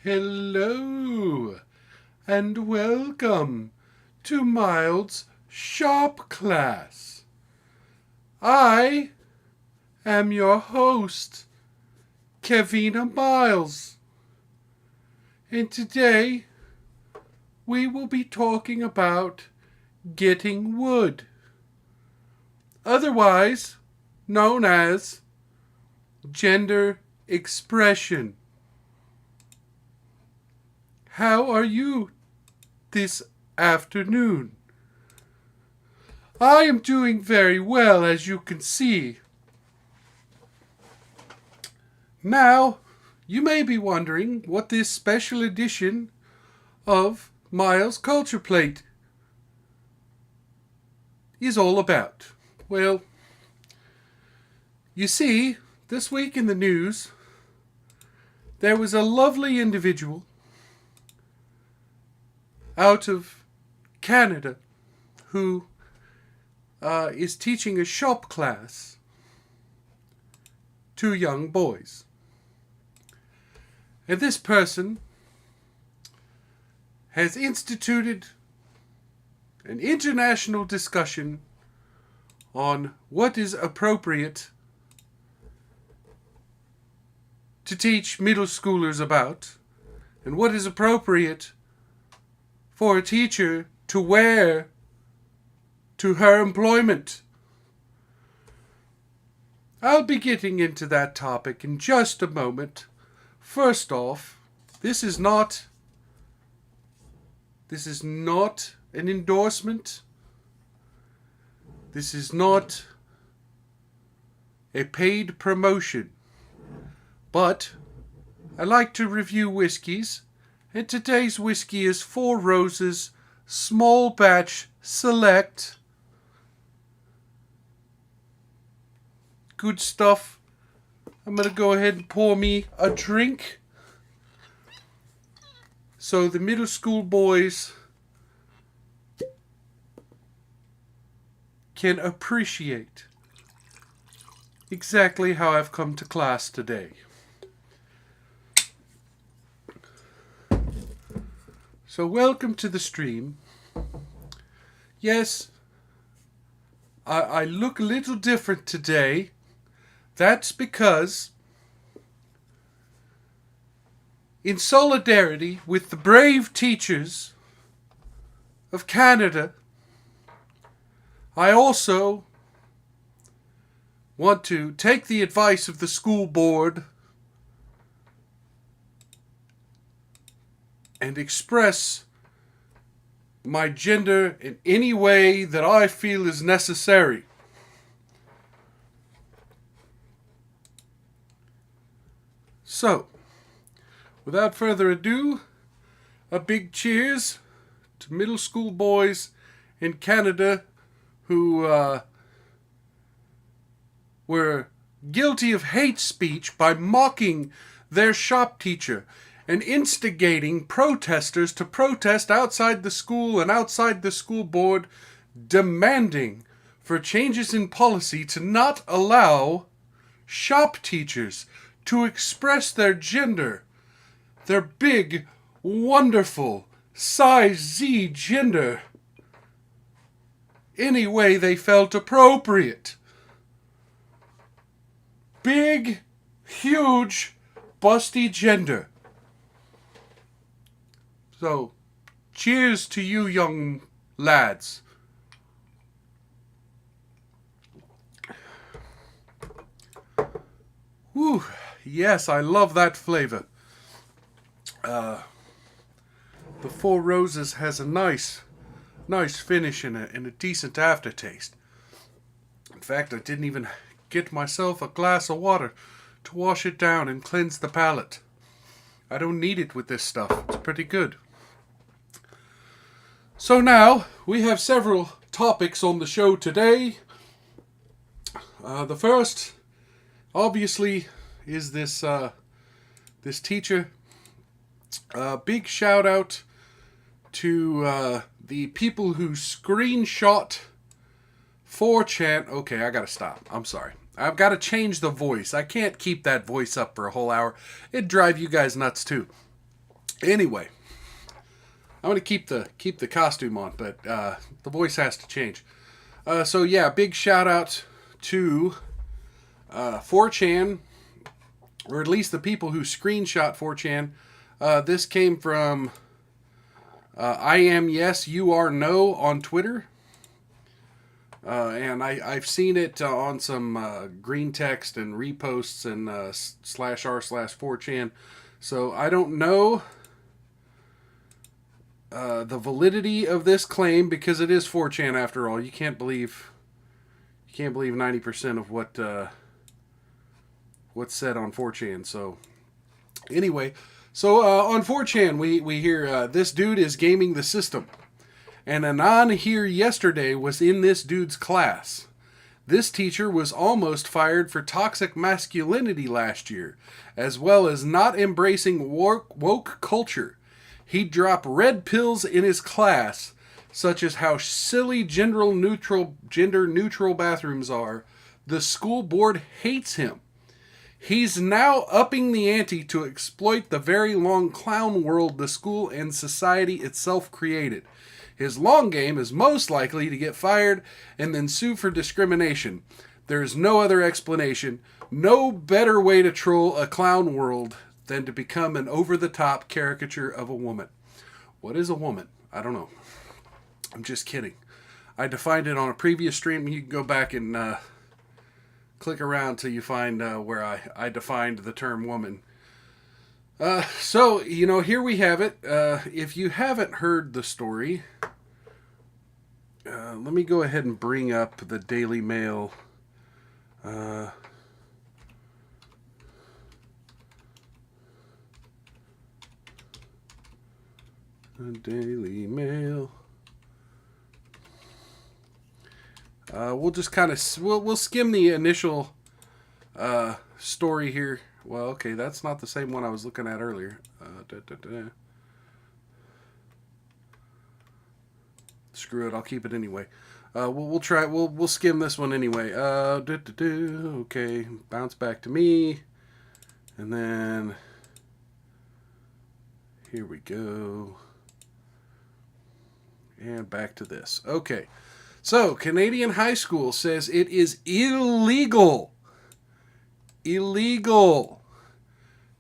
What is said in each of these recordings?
Hello, and welcome to Miles' shop class. I am your host, Kevina Miles, and today we will be talking about getting wood, otherwise known as gender expression. How are you this afternoon? I am doing very well, as you can see. Now, you may be wondering what this special edition of Miles Culture Plate is all about. Well, you see, this week in the news, there was a lovely individual out of Canada who is teaching a shop class to young boys. And this person has instituted an international discussion on what is appropriate to teach middle schoolers about and what is appropriate for a teacher to wear to her employment. I'll be getting into that topic in just a moment. First off, this is not an endorsement. This is not a paid promotion. But I like to review whiskeys, and today's whiskey is Four Roses Small Batch Select. Good stuff. I'm going to go ahead and pour me a drink so the middle school boys can appreciate exactly how I've come to class today. So welcome to the stream. Yes, I look a little different today. That's because, in solidarity with the brave teachers of Canada, I also want to take the advice of the school board and express my gender in any way that I feel is necessary. So, without further ado, a big cheers to middle school boys in Canada who were guilty of hate speech by mocking their shop teacher and instigating protesters to protest outside the school and outside the school board, demanding for changes in policy to not allow shop teachers to express their gender, their big, wonderful, size Z gender, any way they felt appropriate. Big, huge, busty gender. So, cheers to you young lads. Whew, yes, I love that flavor. The Four Roses has a nice finish and a decent aftertaste. In fact, I didn't even get myself a glass of water to wash it down and cleanse the palate. I don't need it with this stuff. It's pretty good. So now, we have several topics on the show today. The first, obviously, is this teacher. Big shout out to the people who screenshot 4chan. Okay, I gotta stop. I'm sorry. I've got to change the voice. I can't keep that voice up for a whole hour. It'd drive you guys nuts too. Anyway, I'm gonna keep the costume on, but the voice has to change. So yeah, big shout out to 4chan, or at least the people who screenshot 4chan. This came from I am yes, you are no on Twitter. And I've seen it on some green text and reposts and /r/4chan. So I don't know the validity of this claim, because it is 4chan after all. You can't believe 90% of what's said on 4chan. So anyway, so on 4chan we hear this dude is gaming the system. And Anon here yesterday was in this dude's class. This teacher was almost fired for toxic masculinity last year, as well as not embracing woke culture. He'd drop red pills in his class, such as how silly gender neutral bathrooms are. The school board hates him. He's now upping the ante to exploit the very long clown world the school and society itself created. His long game is most likely to get fired and then sue for discrimination. There is no other explanation, no better way to troll a clown world than to become an over-the-top caricature of a woman. What is a woman? I don't know. I'm just kidding. I defined it on a previous stream. You can go back and click around till you find where I defined the term woman. So, here we have it. If you haven't heard the story, let me go ahead and bring up the Daily Mail. The Daily Mail. We'll just kind of we'll skim the initial story here. Well, okay, that's not the same one I was looking at earlier. Screw it, I'll keep it anyway. We'll try. We'll skim this one anyway. Okay, bounce back to me, and then here we go, and back to this. Okay, so Canadian high school says it is illegal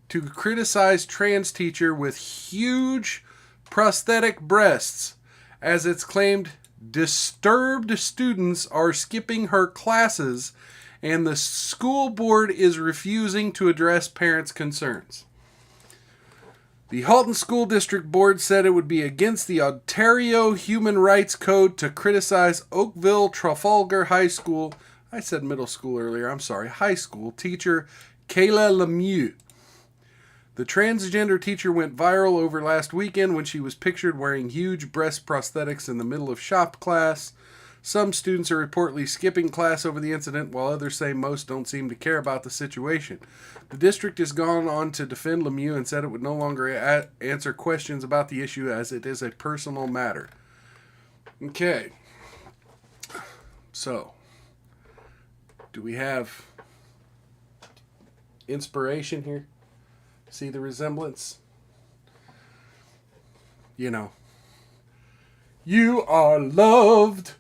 to criticize trans teacher with huge prosthetic breasts, as it's claimed disturbed students are skipping her classes and the school board is refusing to address parents' concerns. The Halton School District Board said it would be against the Ontario Human Rights Code to criticize Oakville Trafalgar High School, I said middle school earlier, I'm sorry, high school teacher Kayla Lemieux. The transgender teacher went viral over last weekend when she was pictured wearing huge breast prosthetics in the middle of shop class. Some students are reportedly skipping class over the incident, while others say most don't seem to care about the situation. The district has gone on to defend Lemieux and said it would no longer answer questions about the issue as it is a personal matter. Okay. So, do we have inspiration here? See the resemblance? You are loved.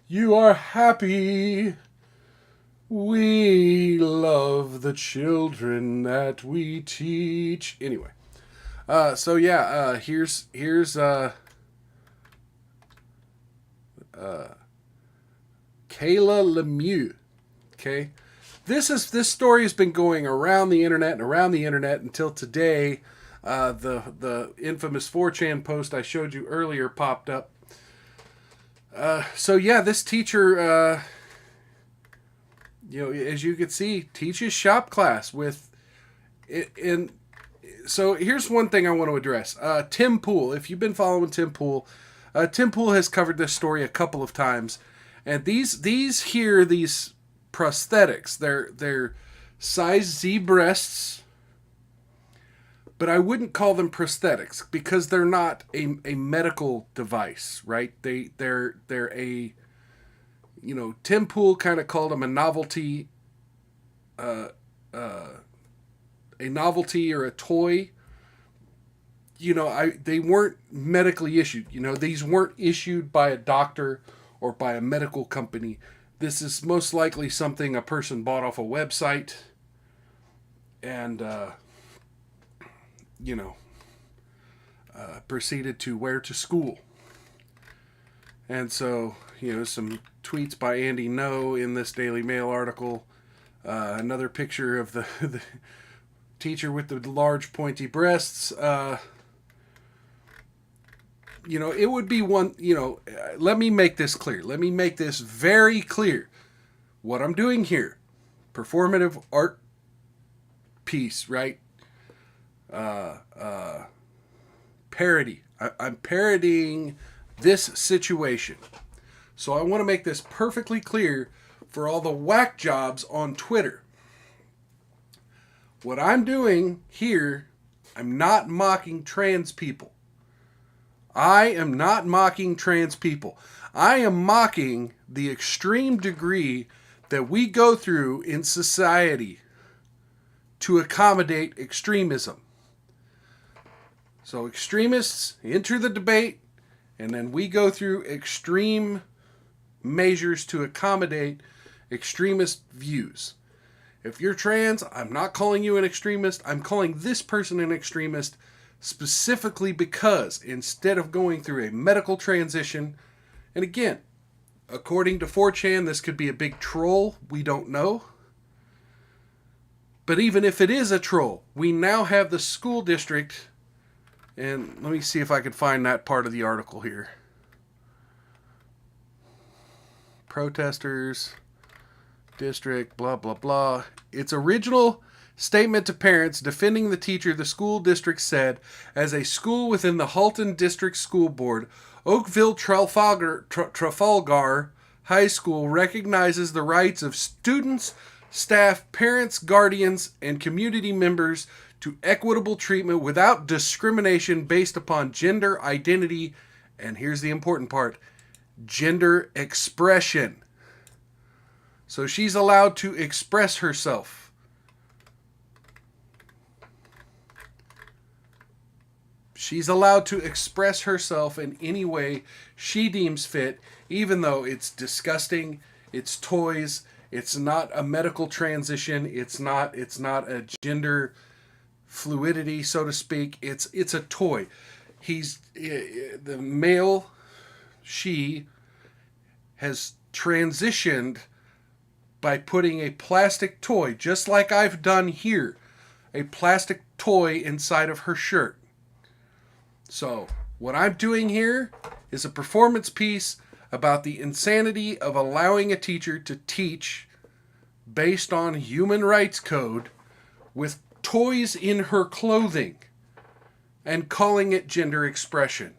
You are happy. We love the children that we teach. Anyway. Here's Kayla Lemieux. Okay? This story has been going around the internet until today. The infamous 4chan post I showed you earlier popped up. This teacher, as you can see, teaches shop class with it. And so here's one thing I want to address. Tim Pool, if you've been following Tim Pool has covered this story a couple of times, and these prosthetics, they're size Z breasts, but I wouldn't call them prosthetics because they're not a medical device, right? They're a, Tim Pool kind of called them a novelty or a toy. they weren't medically issued. These weren't issued by a doctor or by a medical company. This is most likely something a person bought off a website and, proceeded to wear to school. And so, some tweets by Andy No in this Daily Mail article. Another picture of the teacher with the large pointy breasts. It would be one, let me make this clear. Let me make this very clear. What I'm doing here, performative art piece, right? Parody. I'm parodying this situation. So I want to make this perfectly clear for all the whack jobs on Twitter. What I'm doing here, I'm not mocking trans people. I am not mocking trans people. I am mocking the extreme degree that we go through in society to accommodate extremism. So extremists enter the debate, and then we go through extreme measures to accommodate extremist views. If you're trans, I'm not calling you an extremist. I'm calling this person an extremist specifically because instead of going through a medical transition, and again, according to 4chan, this could be a big troll. We don't know. But even if it is a troll, we now have the school district, and let me see if I can find that part of the article here. Protesters, district, blah, blah, blah. Its original statement to parents defending the teacher, the school district said, as a school within the Halton District School Board, Oakville Trafalgar High School recognizes the rights of students, staff, parents, guardians, and community members to equitable treatment without discrimination based upon gender identity, and here's the important part, gender expression. So she's allowed to express herself. She's allowed to express herself in any way she deems fit, even though it's disgusting, it's toys, it's not a medical transition, it's not a gender fluidity, so to speak. It's a toy. The male, she has transitioned by putting a plastic toy, just like I've done here, a plastic toy inside of her shirt. So, what I'm doing here is a performance piece about the insanity of allowing a teacher to teach based on human rights code with toys in her clothing and calling it gender expression.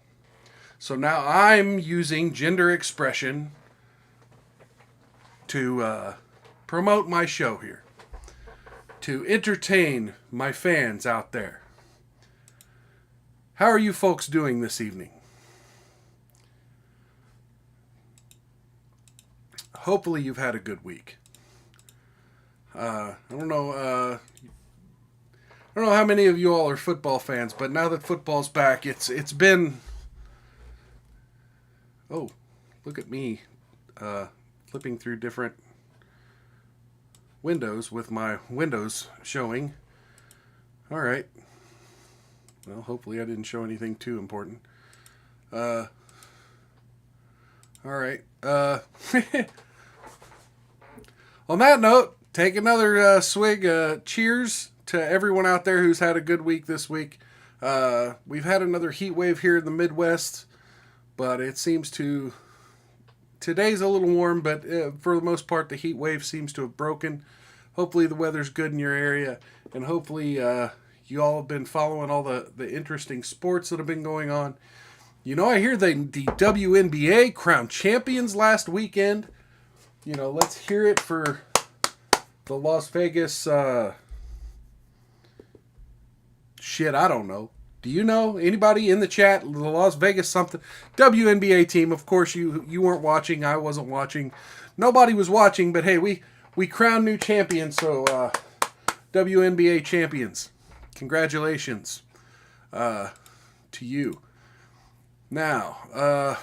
So now I'm using gender expression to promote my show here, to entertain my fans out there. How are you folks doing this evening? Hopefully you've had a good week. I don't know how many of you all are football fans, but now that football's back, it's been... Oh, look at me flipping through different windows with my windows showing. All right. Well, hopefully I didn't show anything too important. All right. On that note, take another swig. Cheers to everyone out there who's had a good week this week. We've had another heat wave here in the Midwest, but it seems to... Today's a little warm, but for the most part, the heat wave seems to have broken. Hopefully the weather's good in your area, and hopefully you all have been following all the interesting sports that have been going on. I hear the WNBA crowned champions last weekend. Let's hear it for the Las Vegas... Shit, I don't know. Do you know? Anybody in the chat? The Las Vegas something. WNBA team. Of course, you weren't watching. I wasn't watching. Nobody was watching, but hey, we crowned new champions, so WNBA champions. Congratulations. to you. Now,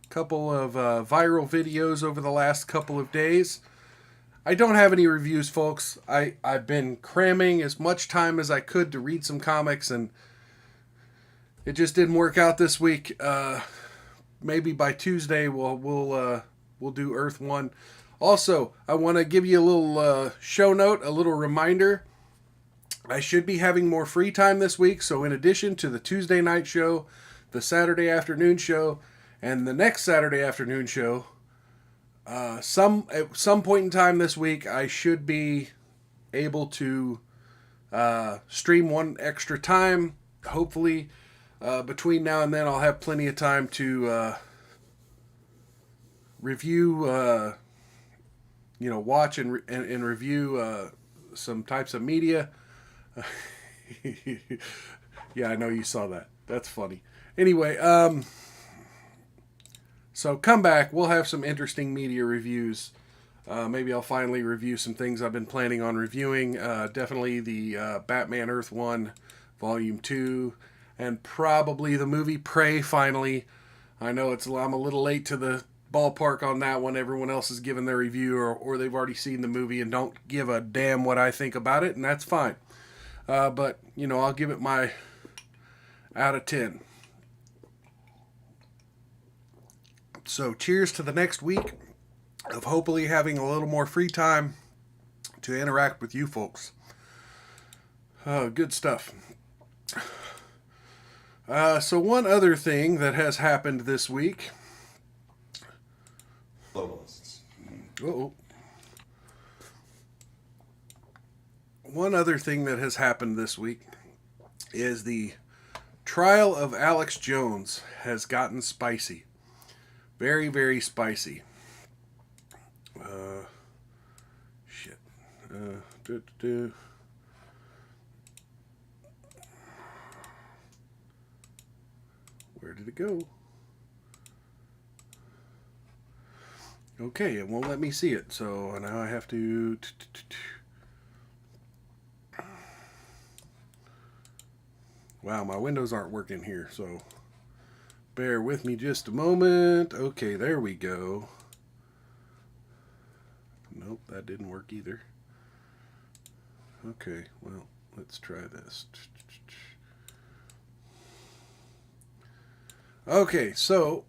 couple of viral videos over the last couple of days. I don't have any reviews, folks. I've been cramming as much time as I could to read some comics, and it just didn't work out this week. Maybe by Tuesday we'll do Earth 1. Also, I want to give you a little show note, a little reminder. I should be having more free time this week, so in addition to the Tuesday night show, the Saturday afternoon show, and the next Saturday afternoon show, at some point in time this week, I should be able to stream one extra time. Hopefully, between now and then, I'll have plenty of time to review, watch and review some types of media. Yeah, I know you saw that. That's funny. Anyway, so come back. We'll have some interesting media reviews. Maybe I'll finally review some things I've been planning on reviewing. Definitely the Batman Earth 1 Volume 2. And probably the movie Prey finally. I know I'm a little late to the ballpark on that one. Everyone else has given their review or they've already seen the movie and don't give a damn what I think about it. And that's fine. But, I'll give it my out of 10. So cheers to the next week of hopefully having a little more free time to interact with you folks. Good stuff. So one other thing that has happened this week. One other thing that has happened this week is the trial of Alex Jones has gotten spicy. Very, very spicy. Shit. Where did it go? Okay, it won't let me see it, so now I have to... Wow, my windows aren't working here, so bear with me just a moment. Okay, there we go. Nope, that didn't work either. Okay, well, let's try this. Okay, so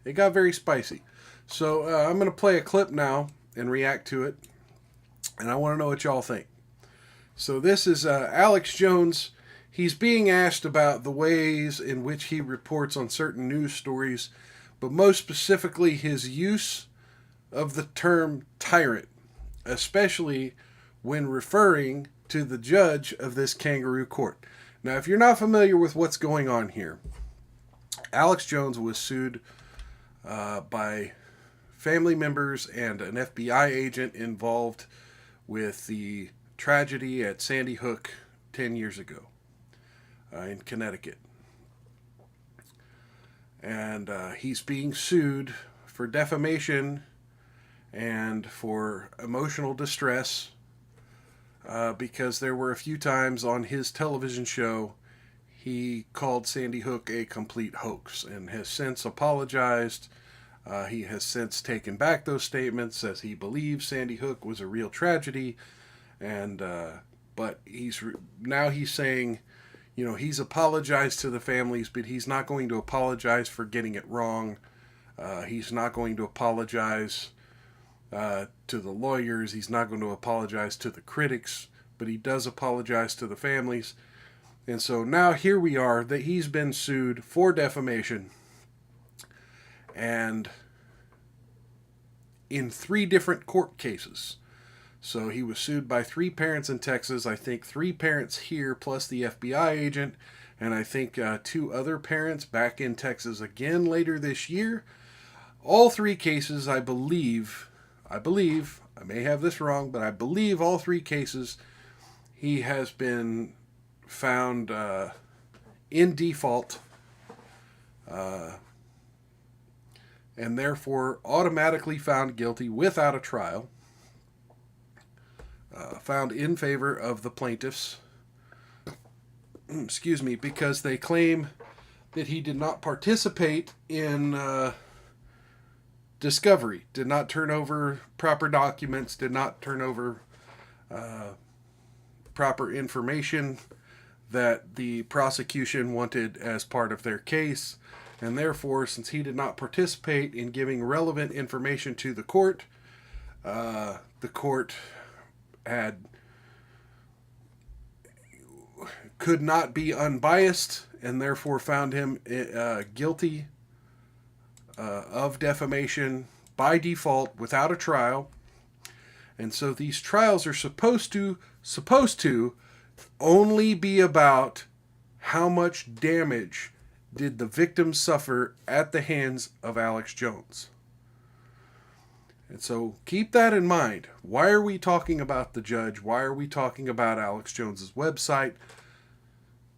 it got very spicy. So I'm going to play a clip now and react to it, and I want to know what y'all think. So this is Alex Jones. He's being asked about the ways in which he reports on certain news stories, but most specifically his use of the term tyrant, especially when referring to the judge of this kangaroo court. Now, if you're not familiar with what's going on here, Alex Jones was sued by family members and an FBI agent involved with the tragedy at Sandy Hook 10 years ago in Connecticut. And he's being sued for defamation and for emotional distress because there were a few times on his television show he called Sandy Hook a complete hoax and has since apologized. He has since taken back those statements, as he believes Sandy Hook was a real tragedy. And but he's saying, he's apologized to the families, but he's not going to apologize for getting it wrong. He's not going to apologize to the lawyers. He's not going to apologize to the critics, but he does apologize to the families. And so now here we are, that he's been sued for defamation, and in 3 different court cases. So he was sued by 3 parents in Texas, I think 3 parents here plus the FBI agent, and I think 2 other parents back in Texas again later this year. All 3 cases, I believe, I may have this wrong, but I believe all 3 cases he has been found in default and therefore automatically found guilty without a trial found in favor of the plaintiffs. Excuse me, because they claim that he did not participate in discovery, did not turn over proper documents, did not turn over proper information that the prosecution wanted as part of their case. And therefore, since he did not participate in giving relevant information to the court could not be unbiased, and therefore found him guilty of defamation by default without a trial. And so these trials are supposed to only be about how much damage did the victim suffer at the hands of Alex Jones. And so keep that in mind. Why are we talking about the judge? Why are we talking about Alex Jones's website?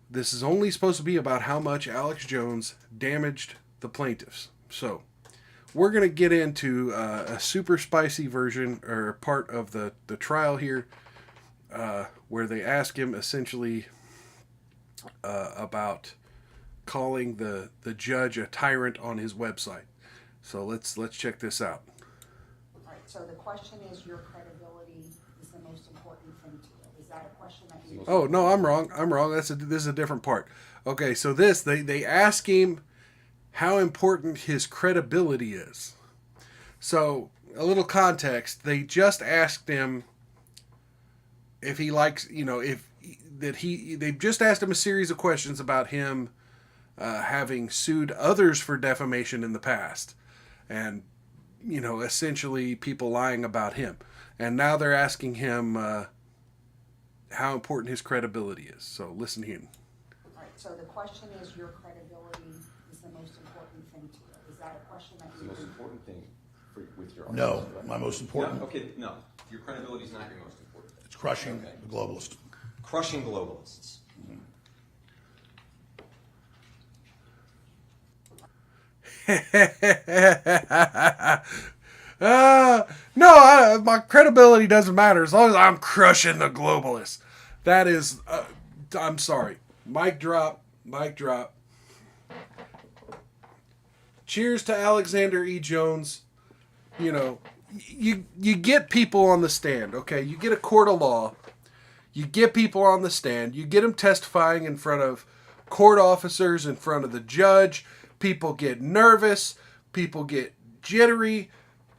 This is only supposed to be about how much Alex Jones damaged the plaintiffs. So we're going to get into a super spicy version or part of the trial here where they ask him essentially about calling the judge a tyrant on his website. So let's check this out. All right, so the question is, your credibility is the most important thing to you. Is that a question that you... Oh, no, I'm wrong. This is a different part. Okay, so they ask him how important his credibility is. So, a little context, they just asked him if he likes, they've just asked him a series of questions about him having sued others for defamation in the past. And, essentially people lying about him. And now they're asking him how important his credibility is. So listen here. All right, so the question is, your credibility is the most important thing to you. Is that a question that you... The most important thing with your No, argument, right? my most important. No, okay, no. Your credibility is not your most important thing. It's crushing Okay. the globalist. Crushing globalists. No, my credibility doesn't matter as long as I'm crushing the globalists. That is, I'm sorry. Mic drop. Cheers to Alexander E. Jones. You get people on the stand, okay? You get a court of law. You get people on the stand. You get them testifying in front of court officers, in front of the judge. People get nervous. People get jittery.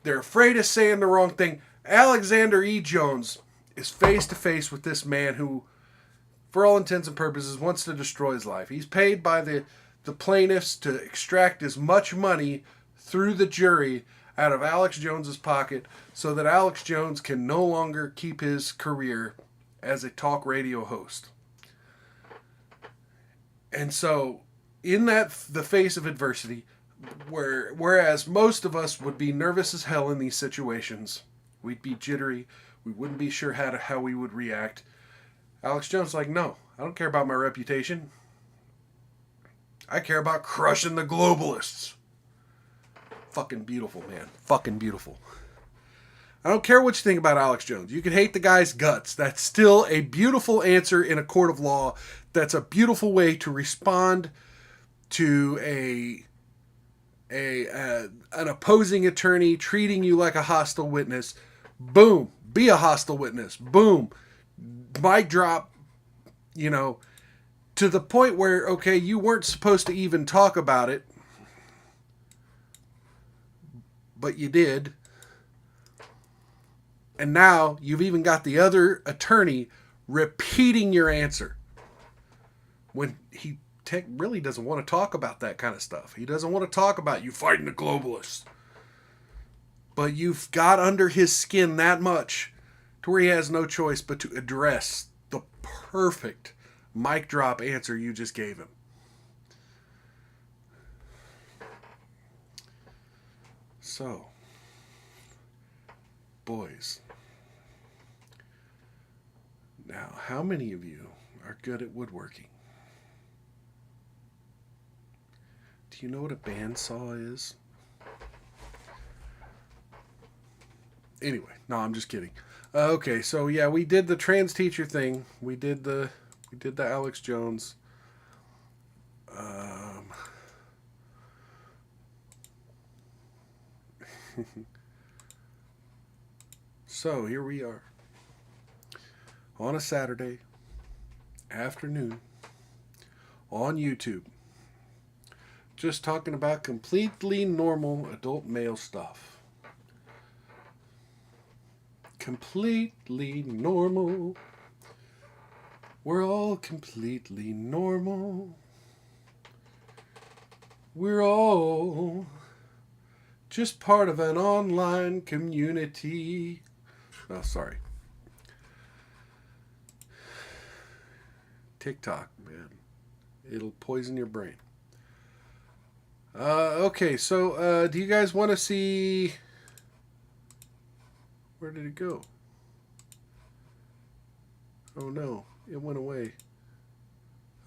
They're afraid of saying the wrong thing. Alexander E. Jones is face to face with this man who, for all intents and purposes, wants to destroy his life. He's paid by the plaintiffs to extract as much money through the jury out of Alex Jones's pocket so that Alex Jones can no longer keep his career as a talk radio host. And so, in the face of adversity, whereas most of us would be nervous as hell in these situations, we'd be jittery, we wouldn't be sure how we would react. Alex Jones is like, no, I don't care about my reputation. I care about crushing the globalists. Fucking beautiful, man. Fucking beautiful. I don't care what you think about Alex Jones. You can hate the guy's guts. That's still a beautiful answer in a court of law. That's a beautiful way to respond to an opposing attorney treating you like a hostile witness. Boom. Be a hostile witness. Boom. Mic drop. To the point where, okay, you weren't supposed to even talk about it, but you did. And now you've even got the other attorney repeating your answer when he really doesn't want to talk about that kind of stuff. He doesn't want to talk about you fighting the globalists. But you've got under his skin that much to where he has no choice but to address the perfect mic drop answer you just gave him. So, boys, now how many of you are good at woodworking? Do you know what a bandsaw is? Anyway, no, I'm just kidding. Okay, so yeah, we did the trans teacher thing. We did the Alex Jones. So here we are on a Saturday afternoon on YouTube, just talking about completely normal adult male stuff. Completely normal. We're all completely normal. We're all just part of an online community. Oh, sorry. TikTok, man. It'll poison your brain. Okay, so do you guys want to see... Where did it go? Oh no, it went away.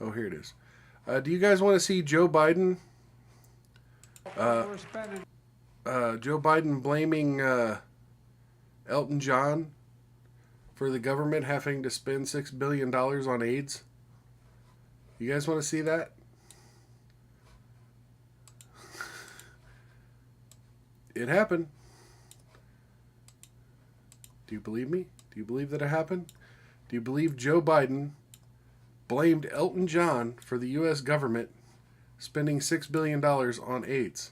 Oh, here it is. Do you guys want to see Joe Biden? Joe Biden blaming Elton John for the government having to spend $6 billion on AIDS. You guys want to see that? It happened. Do you believe me? Do you believe that it happened? Do you believe Joe Biden blamed Elton John for the U.S. government spending $6 billion on AIDS?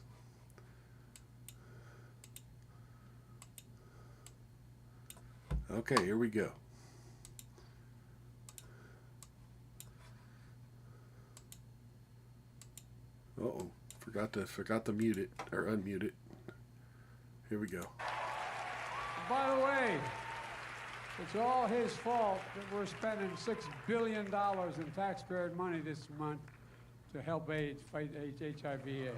Okay, here we go. Uh-oh, forgot to mute it or unmute it. Here we go. By the way, it's all his fault that we're spending $6 billion in taxpayer money this month to help AIDS fight HIV/AIDS.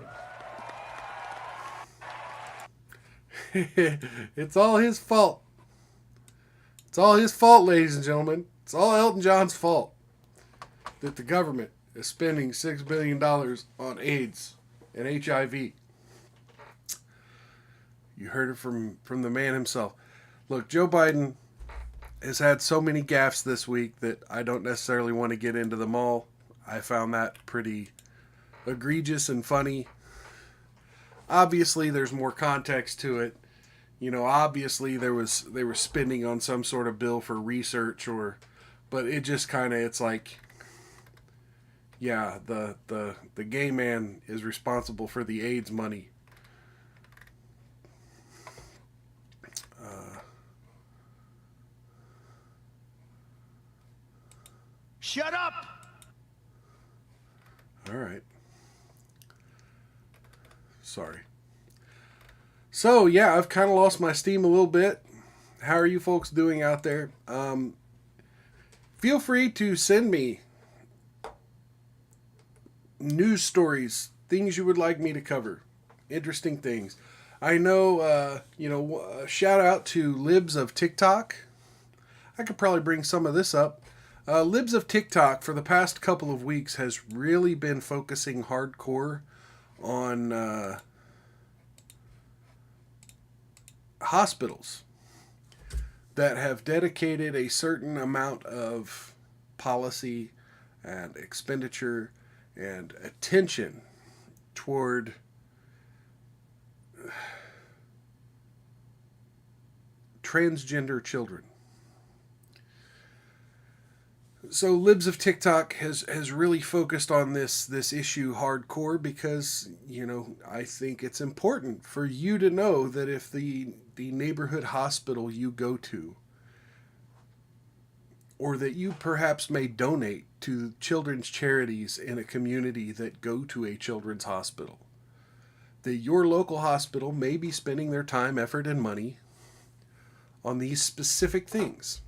It's all his fault. It's all his fault, ladies and gentlemen. It's all Elton John's fault that the government is spending $6 billion on AIDS and HIV. You heard it from the man himself. Look, Joe Biden has had so many gaffes this week that I don't necessarily want to get into them all. I found that pretty egregious and funny. Obviously, there's more context to it. You know, obviously they were spending on some sort of bill for research but it just kind of, it's like, yeah, the gay man is responsible for the AIDS money. Shut up! All right. Sorry. So, yeah, I've kind of lost my steam a little bit. How are you folks doing out there? Feel free to send me news stories, things you would like me to cover, interesting things. I know, shout out to Libs of TikTok. I could probably bring some of this up. Libs of TikTok for the past couple of weeks has really been focusing hardcore on hospitals that have dedicated a certain amount of policy and expenditure and attention toward transgender children. So Libs of TikTok has really focused on this issue hardcore because, you know, I think it's important for you to know that if the neighborhood hospital you go to, or that you perhaps may donate to children's charities in a community that go to a children's hospital, that your local hospital may be spending their time, effort, and money on these specific things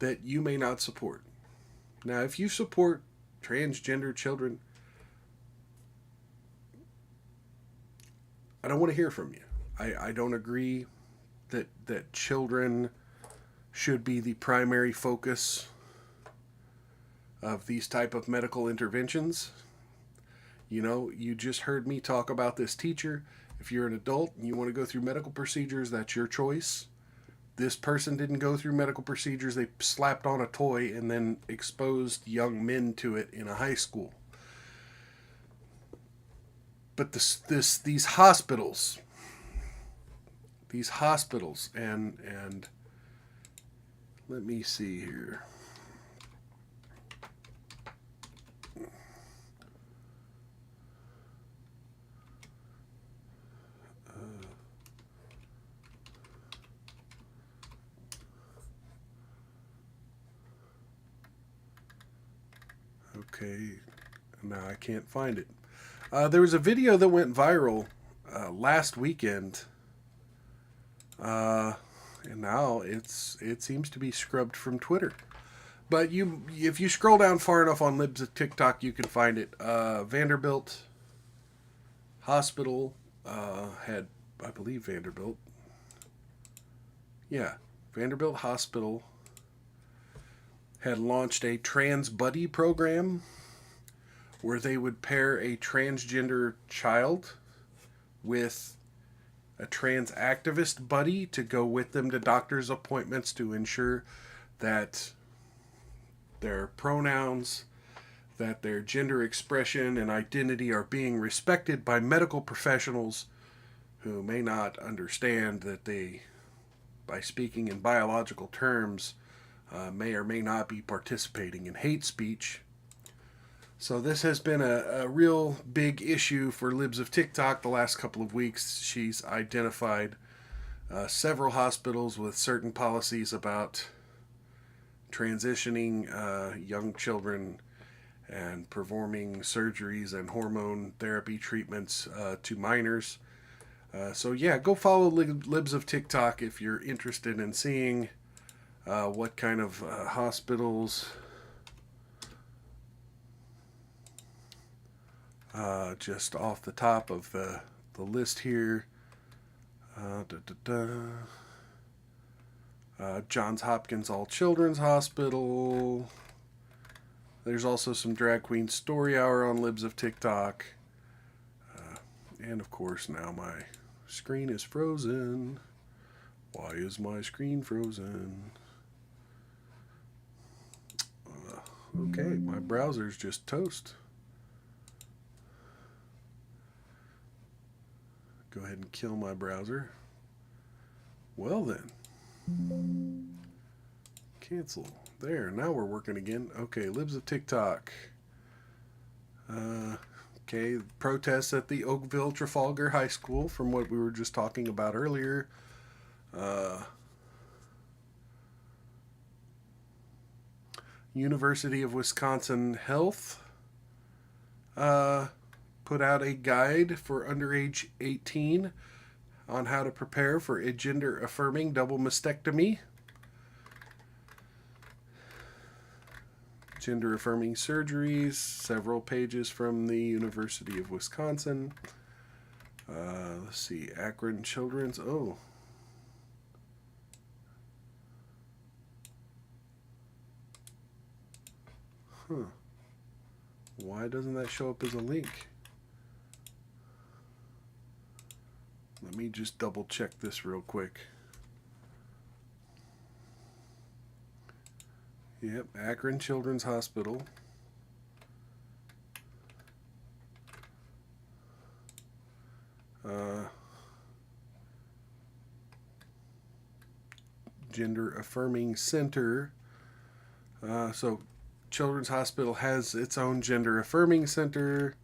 that you may not support. Now, if you support transgender children, I don't want to hear from you. I don't agree that children should be the primary focus of these type of medical interventions. You know, you just heard me talk about this teacher. If you're an adult and you want to go through medical procedures, that's your choice. This person didn't go through medical procedures. They slapped on a toy and then exposed young men to it in a high school. But these hospitals, and let me see here. Okay, now I can't find it. There was a video that went viral last weekend, and now it seems to be scrubbed from Twitter. But if you scroll down far enough on Libs of TikTok, you can find it. Vanderbilt Hospital had, I believe, Vanderbilt Hospital had launched a trans buddy program where they would pair a transgender child with a trans activist buddy to go with them to doctor's appointments to ensure that their pronouns, that their gender expression and identity are being respected by medical professionals who may not understand that they, by speaking in biological terms, may or may not be participating in hate speech. So this has been a real big issue for Libs of TikTok the last couple of weeks. She's identified several hospitals with certain policies about transitioning young children and performing surgeries and hormone therapy treatments to minors. So yeah, go follow Libs of TikTok if you're interested in seeing what kind of hospitals just off the top of the list here. Johns Hopkins All Children's Hospital. There's also some Drag Queen Story Hour on Libs of TikTok. And of course now my screen is frozen. Why is my screen frozen? Okay, my browser's just toast. Go ahead and kill my browser. Well then. Cancel. There, now we're working again. Okay, Libs of TikTok. Okay, protests at the Oakville Trafalgar High School from what we were just talking about earlier. University of Wisconsin Health put out a guide for underage 18 on how to prepare for a gender-affirming double mastectomy. Gender-affirming surgeries, several pages from the University of Wisconsin. Let's see, Akron Children's, Why doesn't that show up as a link? Let me just double check this real quick. Yep, Akron Children's Hospital. Gender Affirming Center. So Children's Hospital has its own Gender Affirming Center.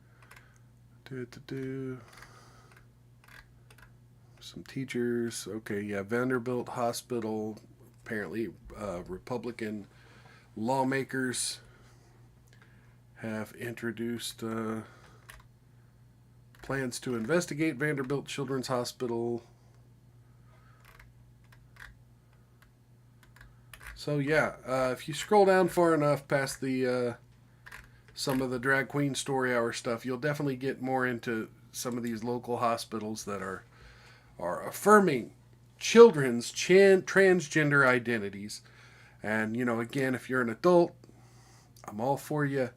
Some teachers. Okay, yeah, Vanderbilt Hospital. Apparently, Republican lawmakers have introduced plans to investigate Vanderbilt Children's Hospital. So yeah, if you scroll down far enough past the some of the Drag Queen Story Hour stuff, you'll definitely get more into some of these local hospitals that are affirming children's transgender identities. And, you know, again, if you're an adult, I'm all for you.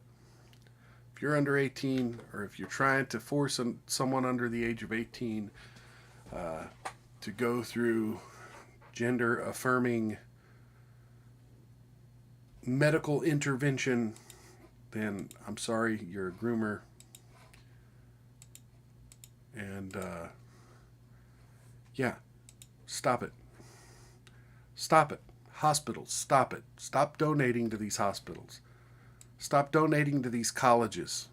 If you're under 18, or if you're trying to force someone under the age of 18 to go through gender affirming medical intervention, then I'm sorry, you're a groomer. And yeah, stop it. Stop it. Hospitals, stop it. Stop donating to these hospitals. Stop donating to these colleges.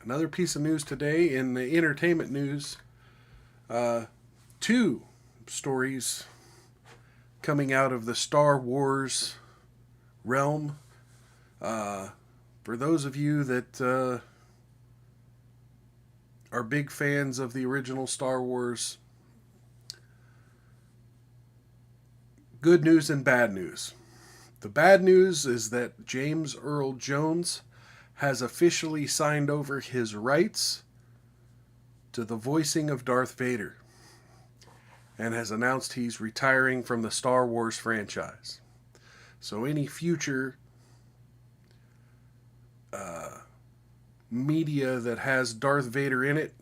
Another piece of news today in the entertainment news. 2 stories coming out of the Star Wars realm. For those of you that are big fans of the original Star Wars, good news and bad news. The bad news is that James Earl Jones has officially signed over his rights to the voicing of Darth Vader and has announced he's retiring from the Star Wars franchise. So any future media that has Darth Vader in it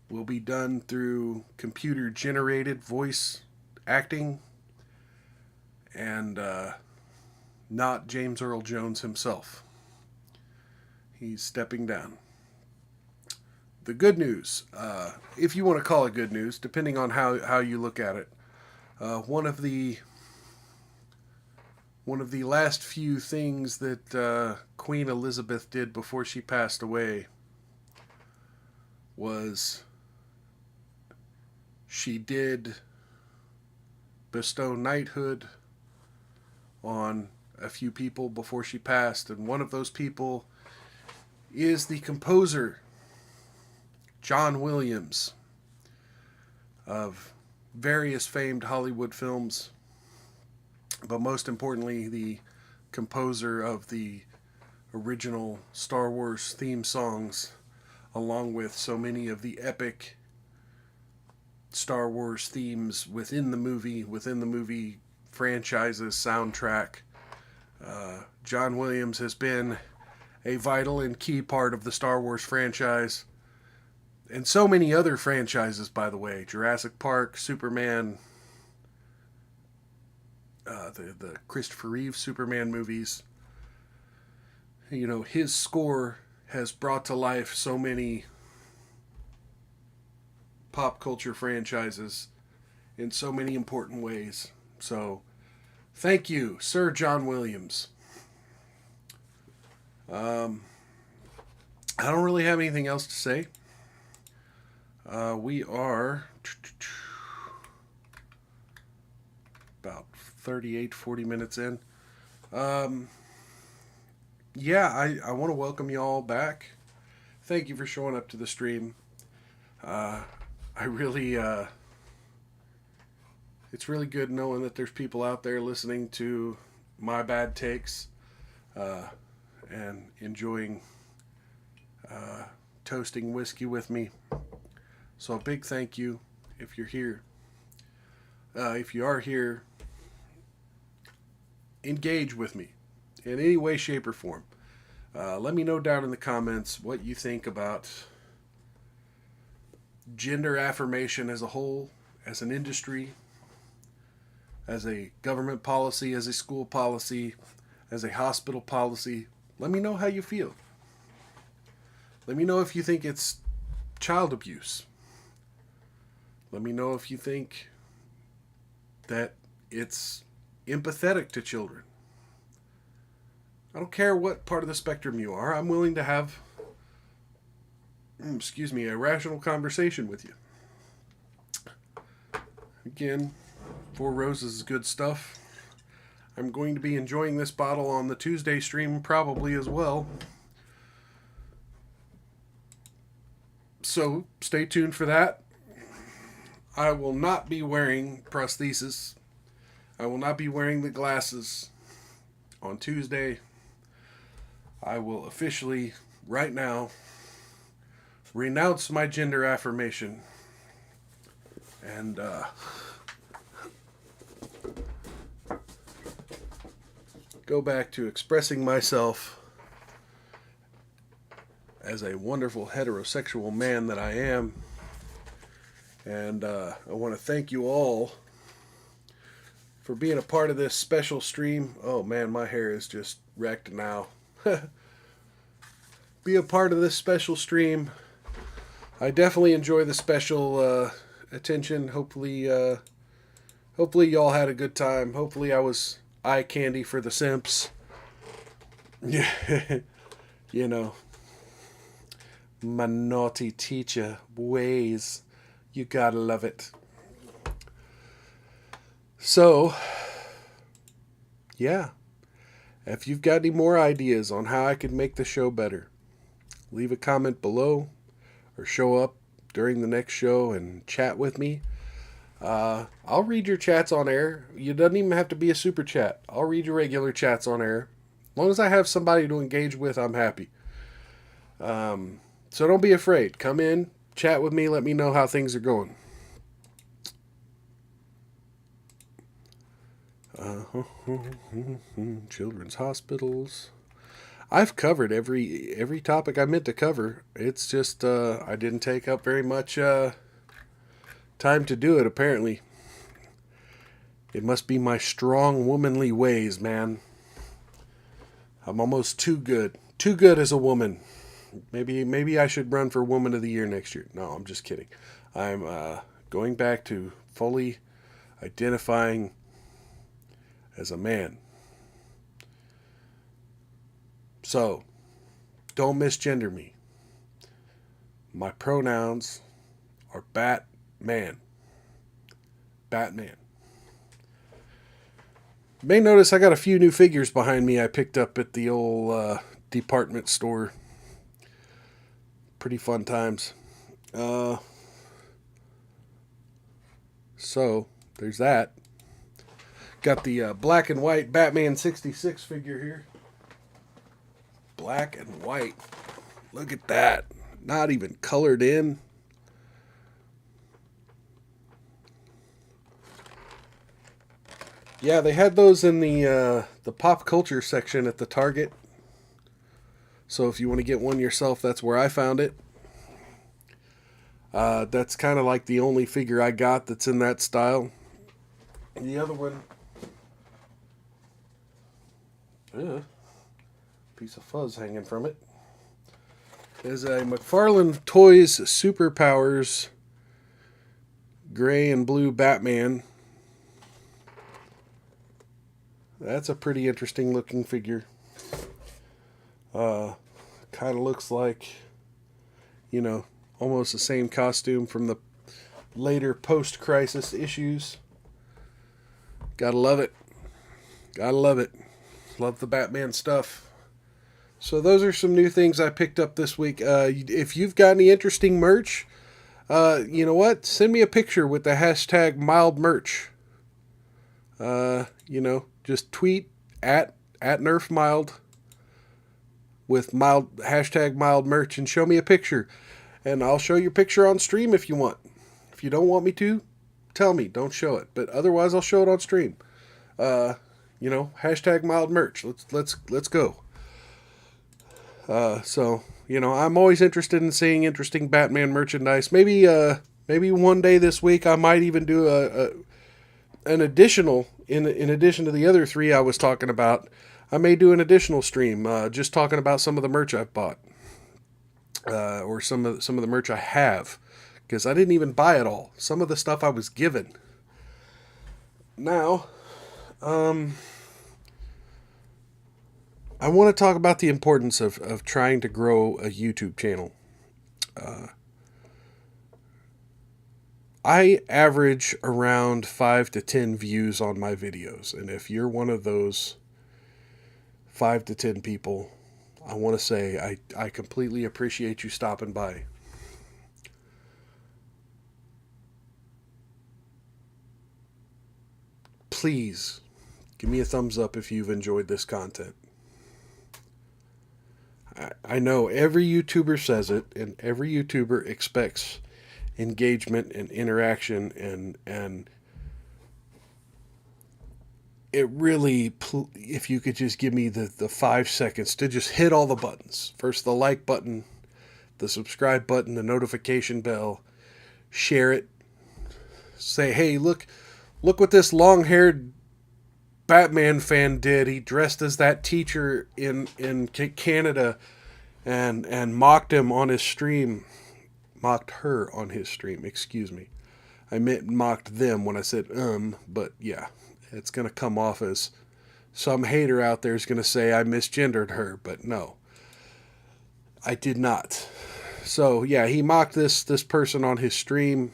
will be done through computer-generated voice acting and not James Earl Jones himself. He's stepping down. The good news, if you want to call it good news, depending on how you look at it, one of the last few things that Queen Elizabeth did before she passed away was she did bestow knighthood on a few people before she passed, and one of those people is the composer John Williams of various famed Hollywood films, but most importantly the composer of the original Star Wars theme songs, along with so many of the epic Star Wars themes within the movie franchise's soundtrack. John Williams has been a vital and key part of the Star Wars franchise, and so many other franchises, by the way. Jurassic Park, Superman, the Christopher Reeve Superman movies. You know, his score has brought to life so many pop culture franchises in so many important ways. So, thank you, Sir John Williams. I don't really have anything else to say. We are about 40 minutes in. Yeah, I want to welcome you all back. Thank you for showing up to the stream. I really, it's really good knowing that there's people out there listening to my bad takes, and enjoying, toasting whiskey with me. So a big thank you if you're here. If you are here, engage with me in any way, shape, or form. Let me know down in the comments what you think about gender affirmation as a whole, as an industry, as a government policy, as a school policy, as a hospital policy. Let me know how you feel. Let me know if you think it's child abuse. Let me know if you think that it's empathetic to children. I don't care what part of the spectrum you are. I'm willing to have, a rational conversation with you. Again, Four Roses is good stuff. I'm going to be enjoying this bottle on the Tuesday stream probably as well. So stay tuned for that. I will not be wearing prosthesis. I will not be wearing the glasses on Tuesday. I will officially, right now, renounce my gender affirmation and go back to expressing myself as a wonderful heterosexual man that I am. And I want to thank you all for being a part of this special stream. Oh man, my hair is just wrecked now. Be a part of this special stream. I definitely enjoy the special attention. Hopefully y'all had a good time. Hopefully I was eye candy for the simps. Yeah, you know, my naughty teacher ways. You gotta love it. So, yeah. If you've got any more ideas on how I could make the show better, leave a comment below or show up during the next show and chat with me. I'll read your chats on air. You doesn't even have to be a super chat. I'll read your regular chats on air. As long as I have somebody to engage with, I'm happy. So don't be afraid. Come in, chat with me, let me know how things are going. Children's hospitals. I've covered every topic I meant to cover. It's just I didn't take up very much time to do it, apparently. It must be my strong womanly ways, man. I'm almost too good. Too good as a woman. Maybe I should run for Woman of the Year next year. No, I'm just kidding. I'm going back to fully identifying as a man. So, don't misgender me. My pronouns are Batman. Batman. You may notice I got a few new figures behind me I picked up at the old department store. Pretty fun times. So, there's that. Got the black and white Batman 66 figure here. Black and white. Look at that. Not even colored in. Yeah, they had those in the pop culture section at the Target. So if you want to get one yourself, that's where I found it. That's kind of like the only figure I got that's in that style. The other one... piece of fuzz hanging from it. Is a McFarlane Toys Superpowers gray and blue Batman. That's a pretty interesting looking figure. Kind of looks like, you know, almost the same costume from the later post-crisis issues. Gotta love it. Gotta love it. Love the Batman stuff. So those are some new things I picked up this week. If you've got any interesting merch, you know what? Send me a picture with the hashtag #MildMerch. You know, just tweet at NerfMild with hashtag #MildMerch and show me a picture. And I'll show your picture on stream if you want. If you don't want me to, tell me. Don't show it. But otherwise, I'll show it on stream. You know, hashtag #MildMerch. Let's go. So, you know, I'm always interested in seeing interesting Batman merchandise. Maybe one day this week I might even do an additional, in addition to the other three I was talking about, I may do an additional stream, just talking about some of the merch I've bought, or some of the merch I have, because I didn't even buy it all. Some of the stuff I was given. Now, I want to talk about the importance of trying to grow a YouTube channel. I average around 5 to 10 views on my videos. And if you're one of those 5 to 10 people, I want to say I completely appreciate you stopping by. Please give me a thumbs up if you've enjoyed this content. I know every YouTuber says it, and every YouTuber expects engagement and interaction, and it really, if you could just give me the 5 seconds to just hit all the buttons. First the like button, the subscribe button, the notification bell, share it. Say, hey, look what this long-haired Batman fan did. He dressed as that teacher in Canada and mocked him on his stream. Mocked her on his stream, excuse me. I meant mocked them when I said but yeah, it's going to come off as some hater out there is going to say I misgendered her, but no. I did not. So, yeah, he mocked this person on his stream,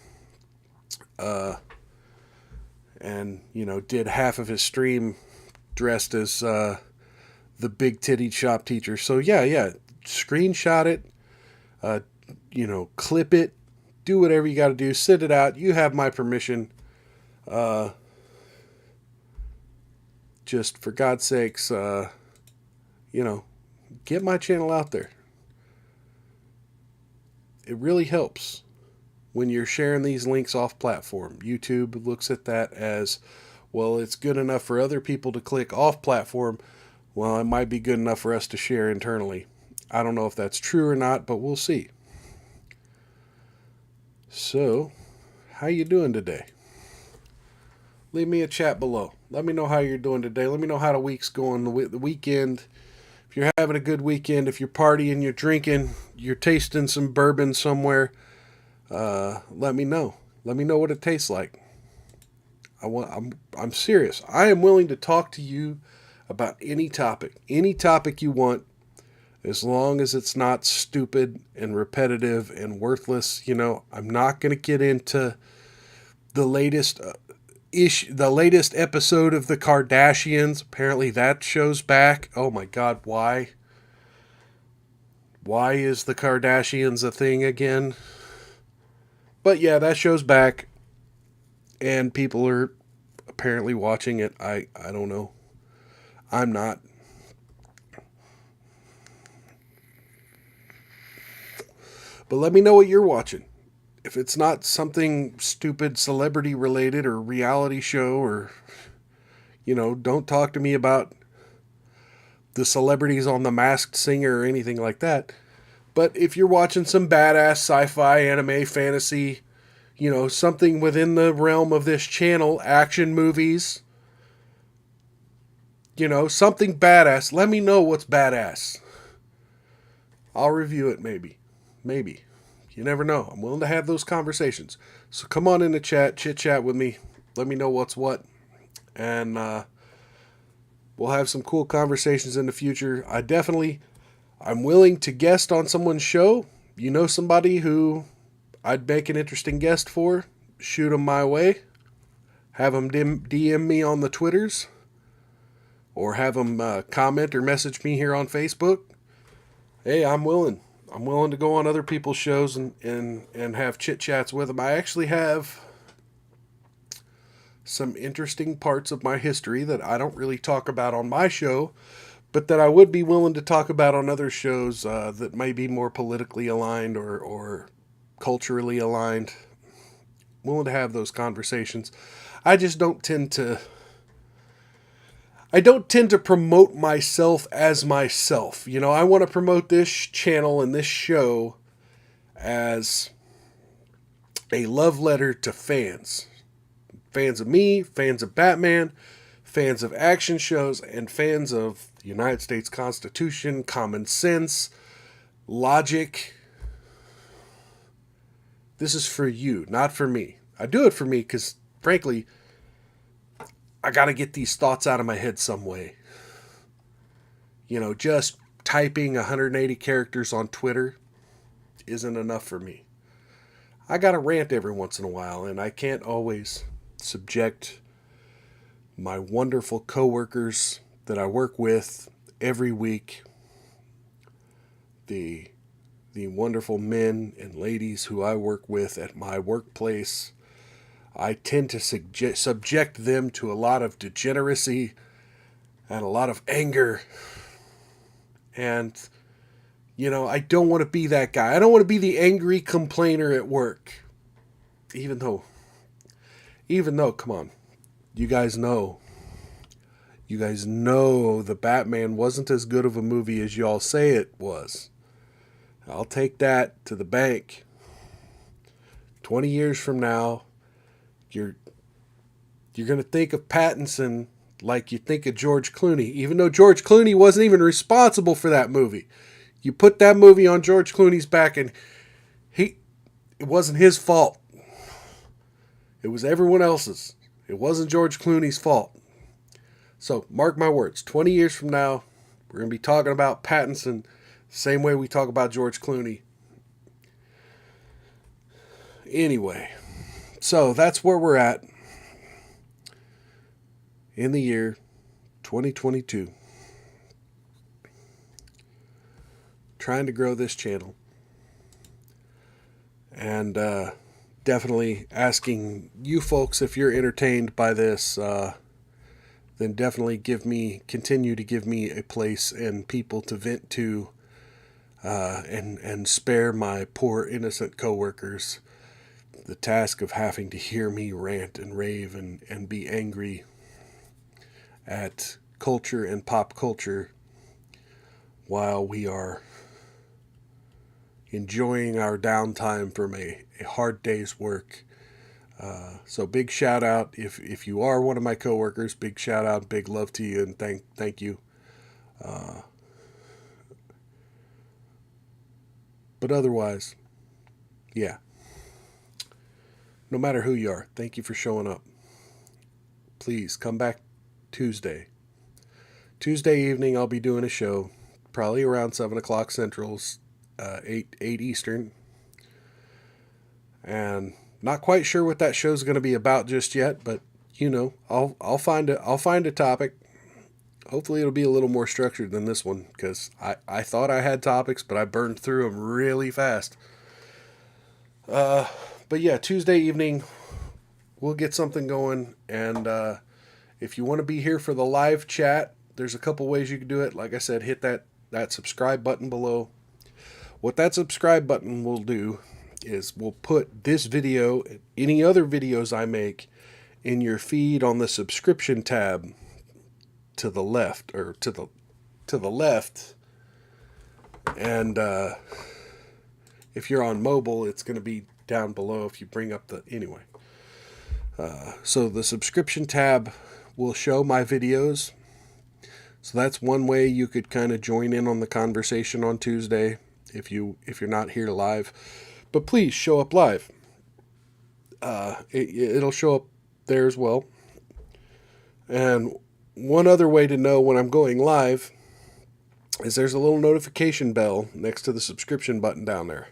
and, you know, did half of his stream dressed as the big-tittied shop teacher. So, yeah, screenshot it, you know, clip it, do whatever you got to do, send it out. You have my permission. Just for God's sakes, you know, get my channel out there. It really helps when you're sharing these links off platform. YouTube looks at that as, well, it's good enough for other people to click off platform. Well, it might be good enough for us to share internally. I don't know if that's true or not, but we'll see. So, how you doing today? Leave me a chat below. Let me know how you're doing today. Let me know how the week's going, the weekend. If you're having a good weekend, if you're partying, you're drinking, you're tasting some bourbon somewhere, let me know. Let me know what it tastes like. I'm serious. I am willing to talk to you about any topic you want, as long as it's not stupid and repetitive and worthless. You know, I'm not going to get into the latest episode of the Kardashians. Apparently that show's back. Oh my God, why? Why is the Kardashians a thing again? But yeah, that show's back, and people are apparently watching it. I don't know. I'm not. But let me know what you're watching. If it's not something stupid celebrity related or reality show, or, you know, don't talk to me about the celebrities on The Masked Singer or anything like that. But if you're watching some badass sci-fi, anime, fantasy, you know, something within the realm of this channel, action movies, you know, something badass, let me know what's badass. I'll review it maybe. Maybe. You never know. I'm willing to have those conversations. So come on in the chat, chit-chat with me. Let me know what's what. And we'll have some cool conversations in the future. I'm willing to guest on someone's show. You know somebody who I'd make an interesting guest for? Shoot them my way. Have them DM me on the Twitters. Or have them comment or message me here on Facebook. Hey, I'm willing. I'm willing to go on other people's shows and have chit-chats with them. I actually have some interesting parts of my history that I don't really talk about on my show, but that I would be willing to talk about on other shows that may be more politically aligned or culturally aligned. I'm willing to have those conversations. I just don't tend to promote myself as myself. You know, I want to promote this channel and this show as a love letter to fans. Fans of me, fans of Batman, fans of action shows, and fans of the United States Constitution, common sense, logic. This is for you, not for me. I do it for me because, frankly, I got to get these thoughts out of my head some way. You know, just typing 180 characters on Twitter isn't enough for me. I got to rant every once in a while, and I can't always subject my wonderful coworkers that I work with every week, the wonderful men and ladies who I work with at my workplace. I tend to subject them to a lot of degeneracy and a lot of anger. And, you know, I don't want to be that guy. I don't want to be the angry complainer at work. Even though, come on, you guys know the Batman wasn't as good of a movie as y'all say it was. I'll take that to the bank. 20 years from now, you're going to think of Pattinson like you think of George Clooney, even though George Clooney wasn't even responsible for that movie. You put that movie on George Clooney's back, and it wasn't his fault. It was everyone else's. It wasn't George Clooney's fault. So, mark my words, 20 years from now, we're going to be talking about Pattinson the same way we talk about George Clooney. Anyway, so that's where we're at in the year 2022. Trying to grow this channel. And definitely asking you folks if you're entertained by this, then definitely continue to give me a place and people to vent to, and spare my poor innocent coworkers the task of having to hear me rant and rave and be angry at culture and pop culture while we are enjoying our downtime from a hard day's work. So big shout out if you are one of my coworkers. Big shout out, big love to you, and thank you. But otherwise, yeah. No matter who you are, thank you for showing up. Please come back Tuesday. Tuesday evening, I'll be doing a show, probably around 7 o'clock Central, 8 Eastern. And not quite sure what that show's going to be about just yet, but I'll find a topic. Hopefully it'll be a little more structured than this one, because I thought I had topics, but I burned through them really fast. But yeah, Tuesday evening, we'll get something going. And if you want to be here for the live chat, there's a couple ways you can do it. Like I said, hit that subscribe button below. What that subscribe button will do is we'll put this video, any other videos I make, in your feed on the subscription tab to the left, or to the left. And if you're on mobile, it's going to be down below if you bring up anyway. So the subscription tab will show my videos. So that's one way you could kind of join in on the conversation on Tuesday if you're not here live. But please show up live. It'll show up there as well. And one other way to know when I'm going live is there's a little notification bell next to the subscription button down there.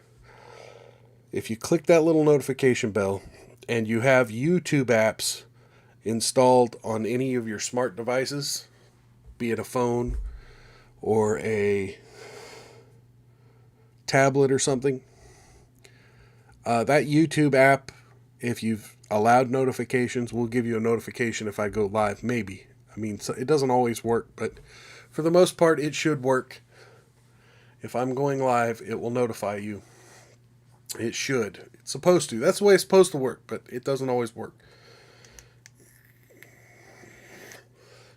If you click that little notification bell and you have YouTube apps installed on any of your smart devices, be it a phone or a tablet or something, that YouTube app, if you've allowed notifications, will give you a notification if I go live. Maybe. I mean, so it doesn't always work, but for the most part, it should work. If I'm going live, it will notify you. It should. It's supposed to. That's the way it's supposed to work, but it doesn't always work.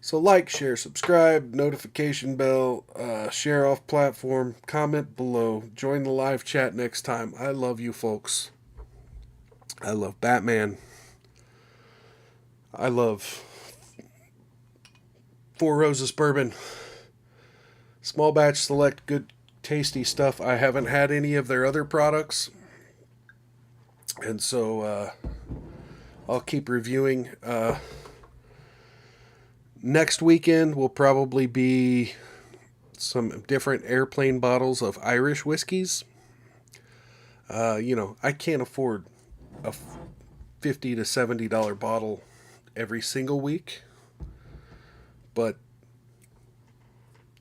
So like, share, subscribe, notification bell, share off platform, comment below, join the live chat next time. I love you folks. I love Batman. I love Four Roses Bourbon. Small batch select, good tasty stuff. I haven't had any of their other products. And so I'll keep reviewing. Next weekend will probably be some different airplane bottles of Irish whiskeys. I can't afford a $50 to $70 bottle every single week. But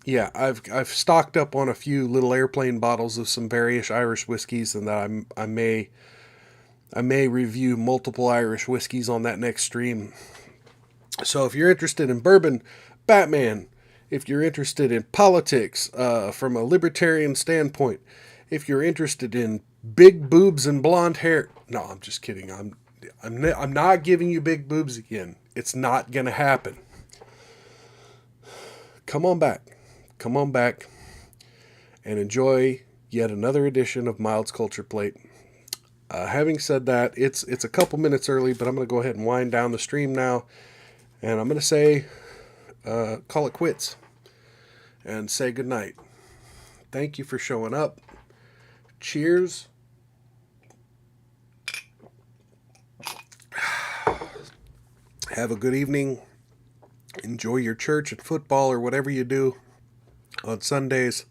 yeah, I've stocked up on a few little airplane bottles of some various Irish whiskeys, and that I may review multiple Irish whiskeys on that next stream. So if you're interested in bourbon, Batman. If you're interested in politics from a libertarian standpoint. If you're interested in big boobs and blonde hair. No, I'm just kidding. I'm not giving you big boobs again. It's not going to happen. Come on back. Come on back and enjoy yet another edition of Mild's Culture Plate. Having said that, it's a couple minutes early, but I'm going to go ahead and wind down the stream now. And I'm going to say, call it quits and say goodnight. Thank you for showing up. Cheers. Have a good evening. Enjoy your church and football or whatever you do on Sundays.